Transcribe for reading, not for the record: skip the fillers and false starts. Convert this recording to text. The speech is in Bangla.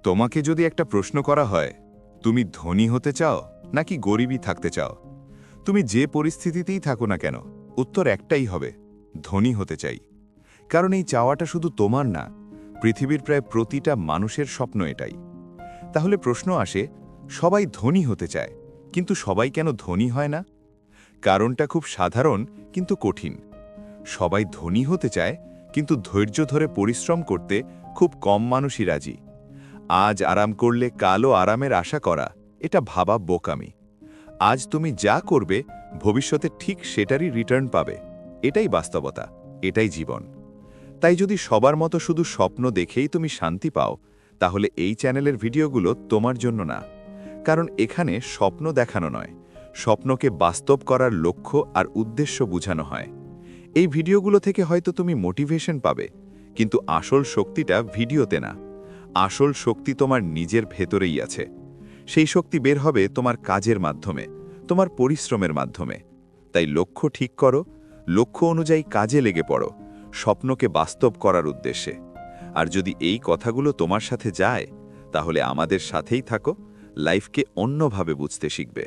তোমাকে যদি একটা প্রশ্ন করা হয়, তুমি ধনী হতে চাও নাকি গরিবই থাকতে চাও? তুমি যে পরিস্থিতিতেই থাকো না কেন, উত্তর একটাই হবে, ধনী হতে চাই। কারণ এই চাওয়াটা শুধু তোমার না, পৃথিবীর প্রায় প্রতিটা মানুষের স্বপ্ন এটাই। তাহলে প্রশ্ন আসে, সবাই ধনী হতে চায়, কিন্তু সবাই কেন ধনী হয় না? কারণটা খুব সাধারণ কিন্তু কঠিন। সবাই ধনী হতে চায়, কিন্তু ধৈর্য ধরে পরিশ্রম করতে খুব কম মানুষই রাজি। আজ আরাম করলে কালও আরামের আশা করা, এটা ভাবা বোকামি। আজ তুমি যা করবে, ভবিষ্যতে ঠিক সেটারই রিটার্ন পাবে। এটাই বাস্তবতা, এটাই জীবন। তাই যদি সবার মতো শুধু স্বপ্ন দেখেই তুমি শান্তি পাও, তাহলে এই চ্যানেলের ভিডিওগুলো তোমার জন্য না। কারণ এখানে স্বপ্ন দেখানো নয়, স্বপ্নকে বাস্তব করার লক্ষ্য আর উদ্দেশ্য বোঝানো হয়। এই ভিডিওগুলো থেকে হয়তো তুমি মোটিভেশন পাবে, কিন্তু আসল শক্তিটা ভিডিওতে না। আসল শক্তি তোমার নিজের ভেতরেই আছে। সেই শক্তি বের হবে তোমার কাজের মাধ্যমে, তোমার পরিশ্রমের মাধ্যমে। তাই লক্ষ্য ঠিক করো, লক্ষ্য অনুযায়ী কাজে লেগে পড়ো, স্বপ্নকে বাস্তব করার উদ্দেশ্যে। আর যদি এই কথাগুলো তোমার সাথে যায়, তাহলে আমাদের সাথেই থাকো, লাইফকে অন্যভাবে বুঝতে শিখবে।